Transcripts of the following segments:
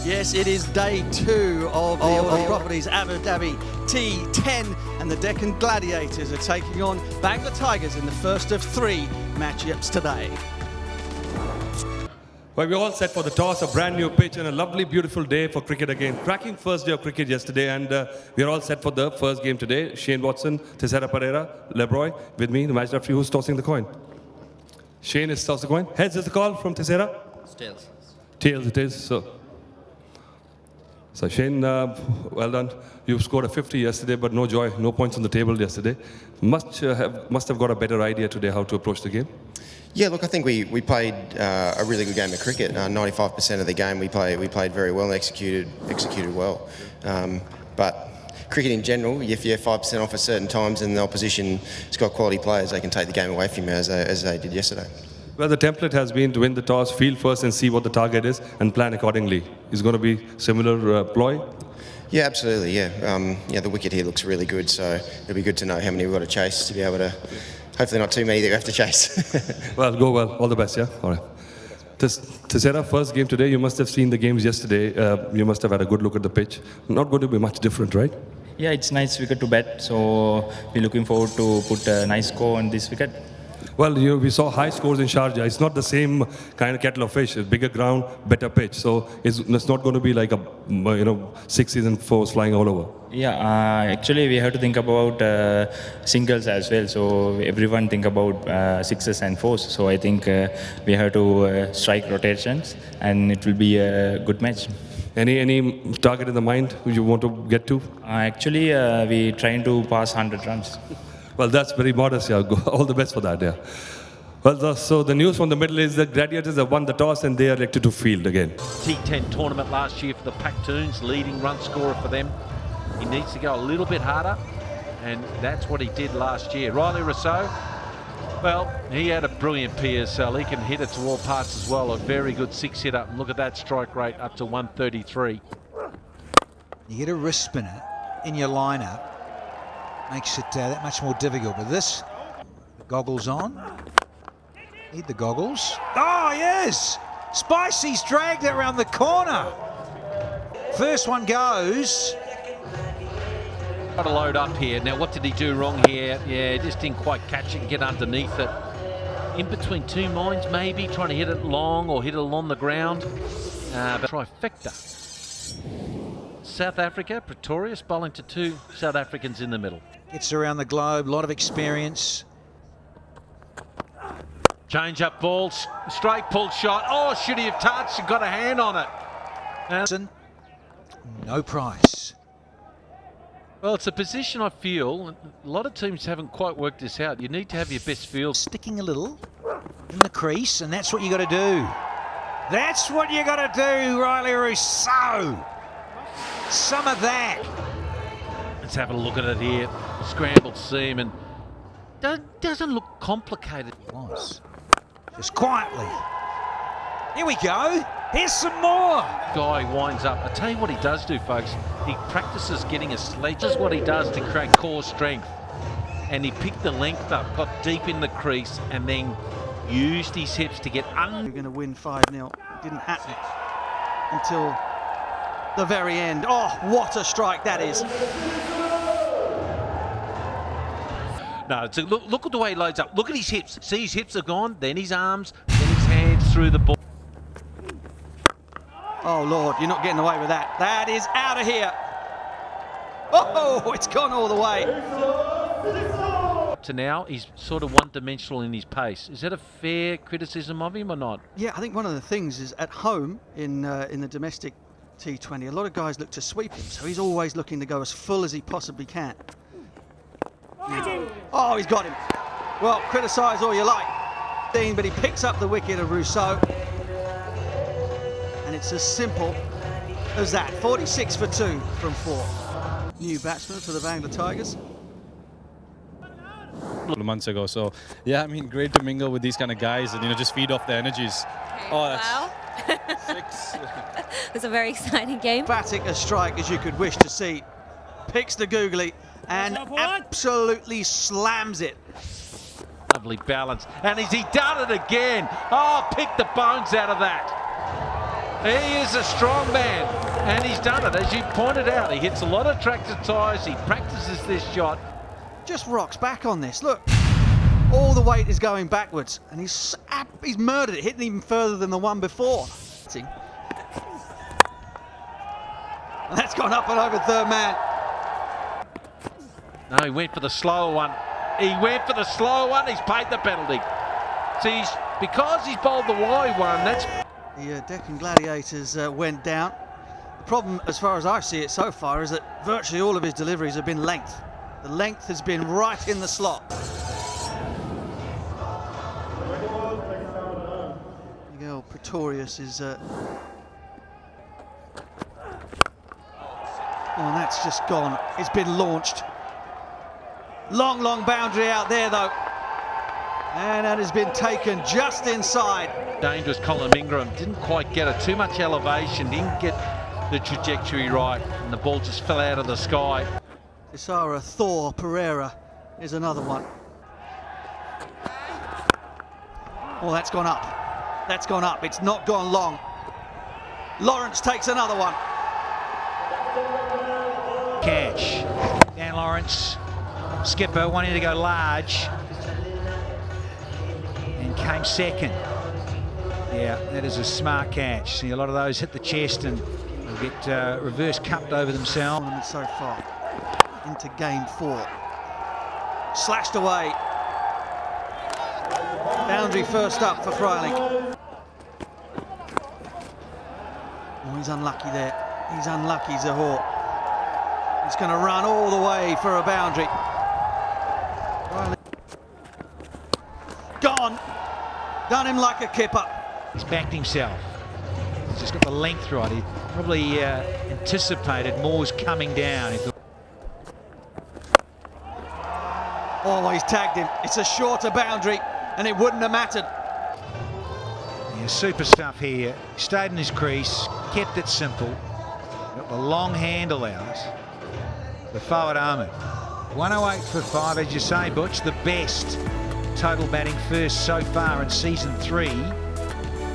Yes, it is day 2 of the Aldar Properties Abu Dhabi T10, and the Deccan Gladiators are taking on Bangla Tigers in the first of 3 matchups today. Well, we're all set for the toss, a brand new pitch and a lovely, beautiful day for cricket again. Cracking first day of cricket yesterday, and we're all set for the first game today. Shane Watson, Teixeira Pereira, Lebroy, with me, the match referee. Who's tossing the coin? Shane is tossing the coin. Heads is the call from Teixeira? Tails. Tails it is. So Shane, well done. You scored a 50 yesterday, but no joy, no points on the table yesterday. Must have got a better idea today how to approach the game. Yeah, look, I think we played a really good game of cricket. 95% of the game we played very well and executed well. But cricket in general, if you're 5% off at certain times and the opposition has got quality players, they can take the game away from you as they did yesterday. Well, the template has been to win the toss, field first and see what the target is and plan accordingly. Is going to be similar ploy? Yeah, absolutely, yeah. The wicket here looks really good, so it'll be good to know how many we've got to chase to be able to, hopefully not too many that we have to chase. Well, go well. All the best, yeah? All right. Teixeira, first game today, you must have seen the games yesterday. You must have had a good look at the pitch. Not going to be much different, right? Yeah, it's nice wicket to bat, so we're looking forward to put a nice score on this wicket. Well, we saw high scores in Sharjah. It's not the same kind of kettle of fish. It's bigger ground, better pitch. So it's not going to be like a 6s and 4s flying all over. Yeah, actually we have to think about singles as well. So everyone think about 6s and 4s. So I think we have to strike rotations, and it will be a good match. Any target in the mind you want to get to? Actually, we're trying to pass 100 runs. Well, that's very modest, yeah. All the best for that, yeah. Well, so the news from the middle is that Gladiators have won the toss and they are elected to field again. T10 tournament last year for the Paktoons, leading run scorer for them. He needs to go a little bit harder, and that's what he did last year. Riley Rousseau, well, he had a brilliant PSL. He can hit it to all parts as well. A very good 6-hitter. Look at that strike rate, up to 133. You get a wrist spinner in your lineup, makes it that much more difficult. But this, the goggles on. Need the goggles. Oh, yes! Spicy's dragged it around the corner. First one goes. Got to load up here. Now, what did he do wrong here? Yeah, just didn't quite catch it and get underneath it. In between two minds, maybe, trying to hit it long or hit it along the ground. But trifecta. South Africa, Pretorius, bowling to 2 South Africans in the middle. Gets around the globe, a lot of experience. Change up balls, straight pull shot. Oh, should he have touched and got a hand on it? No price. Well, it's a position I feel a lot of teams haven't quite worked this out. You need to have your best field. Sticking a little in the crease, and that's what you got to do. That's what you got to do, Riley Rousseau. Some of that. Let's have a look at it here. Scrambled seam, and doesn't look complicated. It was. Just quietly. Here we go. Here's some more. Guy winds up. I tell you what he does do, folks. He practices getting a sledge. This is what he does to create core strength. And he picked the length up, got deep in the crease, and then used his hips to get under. We're going to win 5-0. Didn't happen until the very end. Oh, what a strike that is. No, it's look at the way he loads up. Look at his hips. See, his hips are gone, then his arms, then his hands through the ball. Oh, Lord, you're not getting away with that. That is out of here. Oh, it's gone all the way. To now, he's sort of one-dimensional in his pace. Is that a fair criticism of him or not? Yeah, I think one of the things is at home in the domestic T20, a lot of guys look to sweep him, so he's always looking to go as full as he possibly can. Oh, he's got him. Well, criticise all you like, but he picks up the wicket of Rousseau. And it's as simple as that. 46 for 2 from 4. New batsman for the Bangla Tigers. A couple of months ago, so yeah, I mean, great to mingle with these kind of guys and just feed off their energies. Oh, wow. 6. It's a very exciting game. Emphatic a strike as you could wish to see. Picks the googly and absolutely slams it. Lovely balance. And has he done it again? Oh, pick the bones out of that. He is a strong man, and he's done it, as you pointed out. He hits a lot of tractor tyres, he practices this shot. Just rocks back on this, look. All the weight is going backwards, and he's murdered it, hitting even further than the one before. And that's gone up and over third man. No, he went for the slower one. He went for the slower one, he's paid the penalty. See, because he's bowled the wide one, that's... The Deccan Gladiators went down. The problem, as far as I see it so far, is that virtually all of his deliveries have been length. The length has been right in the slot. Miguel Pretorius is... Oh, and that's just gone. It's been launched. Long, long boundary out there, though. And that has been taken just inside. Dangerous Colin Ingram, didn't quite get it, too much elevation, didn't get the trajectory right, and the ball just fell out of the sky. Isara Thor Pereira is another one. Oh, that's gone up. That's gone up. It's not gone long. Lawrence takes another one. Catch. Dan Lawrence, skipper, wanting to go large. And came second. Yeah, that is a smart catch. See, a lot of those hit the chest and will get reverse cupped over themselves. So far into game 4. Slashed away. Boundary first up for Freilich. Oh, he's unlucky there. He's unlucky, Zahor. He's going to run all the way for a boundary. Freilich. Gone. Done him like a kipper. He's backed himself. He's just got the length right. He probably anticipated Moore's coming down. He thought... Oh, he's tagged him. It's a shorter boundary, and it wouldn't have mattered. Yeah, super stuff here. Stayed in his crease, kept it simple. Got the long handle out. The forward armour. 108 for 5, as you say, Butch. The best total batting first so far in season 3.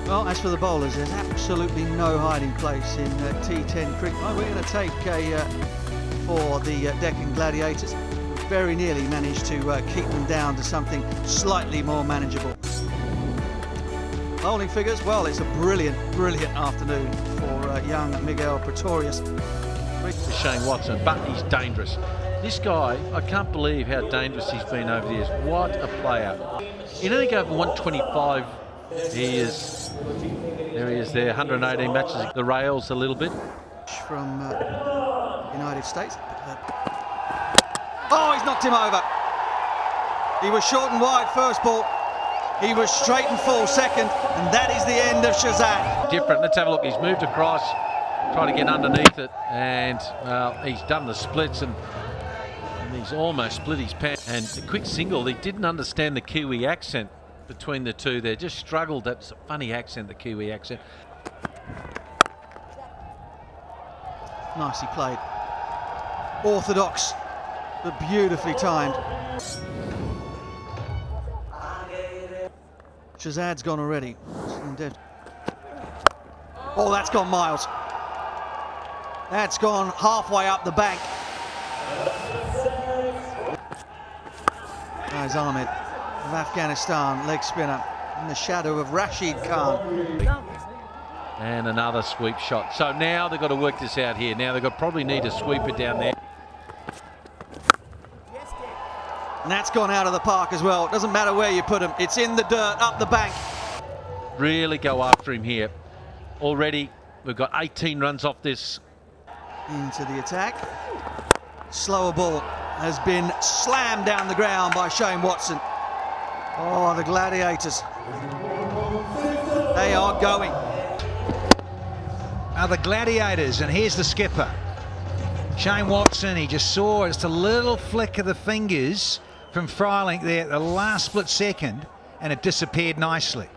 Well, as for the bowlers, there's absolutely no hiding place in T10 cricket. Oh, we're going to take for the Deccan Gladiators. Very nearly managed to keep them down to something slightly more manageable. Bowling figures, well, it's a brilliant, brilliant afternoon for young Miguel Pretorius. For Shane Watson, but he's dangerous. This guy, I can't believe how dangerous he's been over the years. What a player. He only go over 125. He is, there he is there, 118 matches. The rails a little bit. From United States. Oh, he's knocked him over. He was short and wide first ball. He was straight and full second, and that is the end of Shazad. Different, let's have a look. He's moved across, trying to get underneath it, and well, he's done the splits, and he's almost split his pants. And the quick single, he didn't understand the Kiwi accent between the two there, just struggled. That's a funny accent, the Kiwi accent. Nicely played. Orthodox, but beautifully timed. Shazad's gone already. Oh, that's gone miles. That's gone halfway up the bank. There's Ahmed of Afghanistan, leg spinner, in the shadow of Rashid Khan. And another sweep shot. So now they've got to work this out here. Now they've got probably need a sweeper down there. And that's gone out of the park as well. It doesn't matter where you put him. It's in the dirt, up the bank. Really go after him here. Already we've got 18 runs off this. Into the attack. Slower ball has been slammed down the ground by Shane Watson. Oh, the Gladiators. They are going. Are the Gladiators, and here's the skipper. Shane Watson, he just saw just a little flick of the fingers from Freilich there at the last split second, and it disappeared nicely.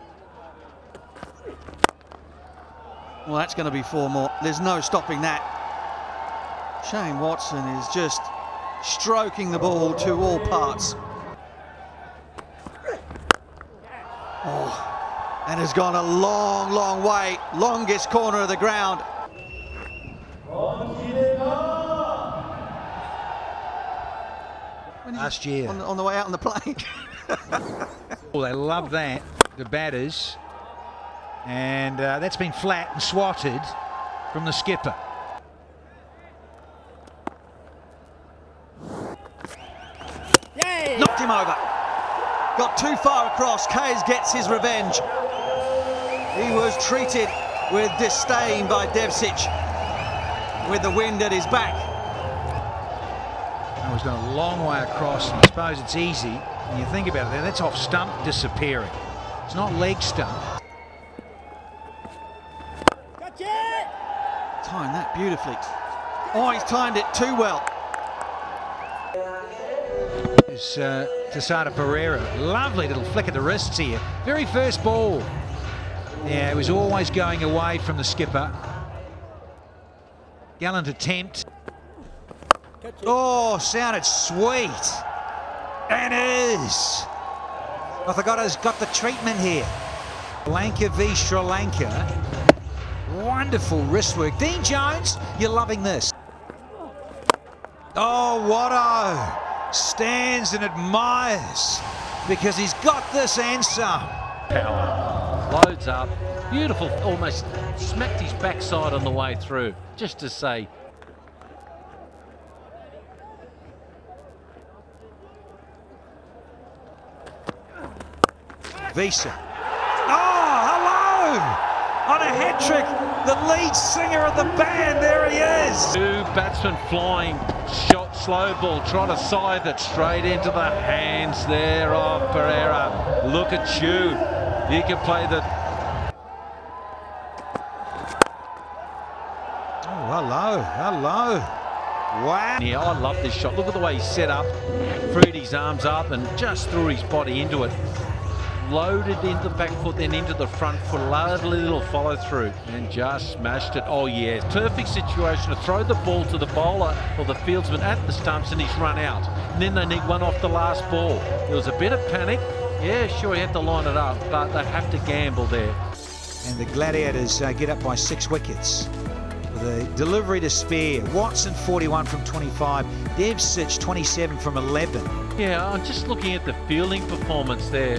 Well, that's going to be 4 more. There's no stopping that. Shane Watson is just stroking the ball to all parts. Oh, and has gone a long, long way. Longest corner of the ground. Last year. On the way out on the plane. Oh, they love that, the batters. And that's been flat and swatted from the skipper. Knocked him over. Got too far across. Kays gets his revenge. He was treated with disdain by Devcic with the wind at his back. That was gone a long way across, and I suppose it's easy when you think about it. That's off stump disappearing. It's not leg stump. Timed that beautifully. Oh, he's timed it too well. It's Tesada Pereira. Lovely little flick of the wrists here. Very first ball. Yeah, it was always going away from the skipper. Gallant attempt. Oh, sounded sweet. And is. Othagatta's got the treatment here. Lanka v Sri Lanka. Wonderful wrist work. Dean Jones, you're loving this. Oh, Watto stands and admires because he's got this and some. Power. Loads up. Beautiful. Almost smacked his backside on the way through. Just to say. Visa. Oh, hello! On a hat trick, the lead singer of the band, there he is. Two batsmen flying, shot, slow ball, trying to scythe it straight into the hands there of Pereira. Look at you. You can play the... Oh, hello, hello. Wow. Yeah, I love this shot. Look at the way he set up, freed his arms up and just threw his body into it. Loaded into the back foot, then into the front foot. Lovely little follow through and just smashed it. Oh yeah, perfect situation to throw the ball to the bowler or the fieldsman at the stumps and he's run out. And then they need one off the last ball. There was a bit of panic. Yeah, sure, he had to line it up, but they have to gamble there. And the Gladiators get up by 6 wickets. With a delivery to spare. Watson 41 from 25. Devcic 27 from 11. Yeah, I'm just looking at the fielding performance there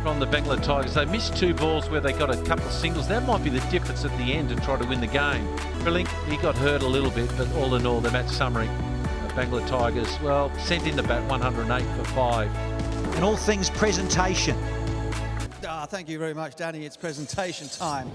from the Bangla Tigers. They missed 2 balls where they got a couple of singles. That might be the difference at the end to try to win the game. Brillink, he got hurt a little bit, but all in all, the match summary, the Bangla Tigers, well, sent in the bat 108 for 5. And all things presentation. Thank you very much, Danny. It's presentation time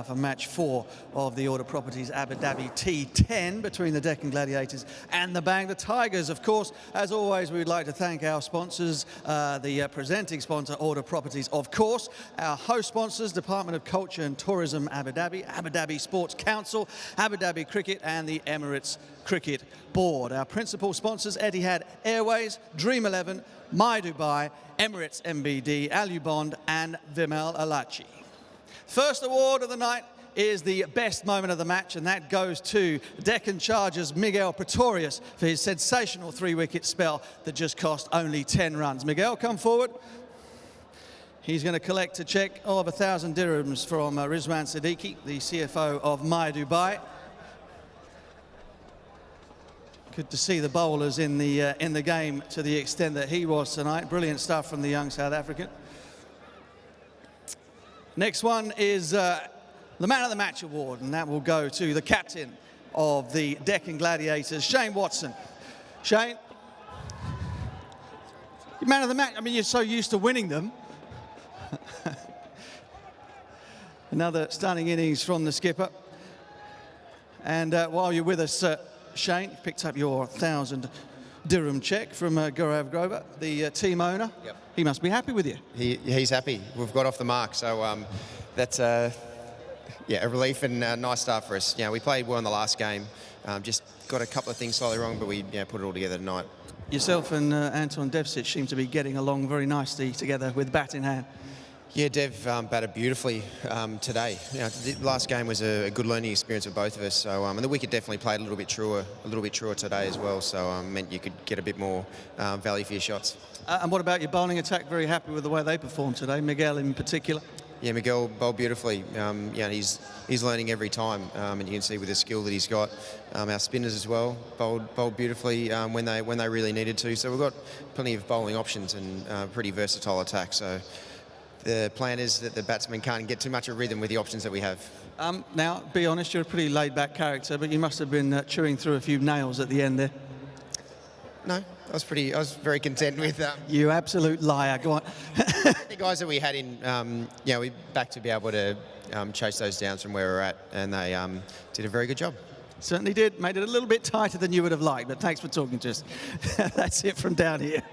for match 4 of the Order Properties Abu Dhabi T10 between the Deccan Gladiators and the Bangla Tigers. Of course, as always, we would like to thank our sponsors, the presenting sponsor, Order Properties, of course, our host sponsors, Department of Culture and Tourism Abu Dhabi Sports Council, Abu Dhabi Cricket and the Emirates Cricket Board. Our principal sponsors, Etihad Airways, Dream 11, My Dubai, Emirates MBD, Al Bond and Vimal Alachi. First award of the night is the best moment of the match, and that goes to Deccan Chargers' Miguel Pretorius for his sensational 3-wicket spell that just cost only 10 runs. Miguel, come forward. He's going to collect a cheque of 1,000 dirhams from Rizwan Siddiqui, the CFO of My Dubai. Good to see the bowlers in the game to the extent that he was tonight. Brilliant stuff from the young South African. Next one is the Man of the Match award, and that will go to the captain of the Deccan Gladiators, Shane Watson. Shane, Man of the Match. I mean, you're so used to winning them. Another stunning innings from the skipper. And while you're with us, Shane, you picked up your 1,000 dirham cheque from Gaurav Grover, the team owner. Yep. He must be happy with you. He's happy. We've got off the mark, so that's a relief and a nice start for us. We played well in the last game. Just got a couple of things slightly wrong, but we put it all together tonight. Yourself and Anton Devcic seem to be getting along very nicely together with bat in hand. Yeah, Dev batted beautifully today. The last game was a good learning experience for both of us. So, and the wicket definitely played a little bit truer today as well. So, meant you could get a bit more value for your shots. And what about your bowling attack? Very happy with the way they performed today, Miguel in particular. Yeah, Miguel bowled beautifully. He's learning every time, and you can see with the skill that he's got. Our spinners as well bowled beautifully when they really needed to. So we've got plenty of bowling options and pretty versatile attack. So the plan is that the batsmen can't get too much of rhythm with the options that we have. Now, be honest, you're a pretty laid-back character, but you must have been chewing through a few nails at the end there. No, I was very content with. You absolute liar. Go on. The guys that we had in, we back to be able to chase those downs from where we're at, and they did a very good job. Certainly did. Made it a little bit tighter than you would have liked, but thanks for talking to us. That's it from down here.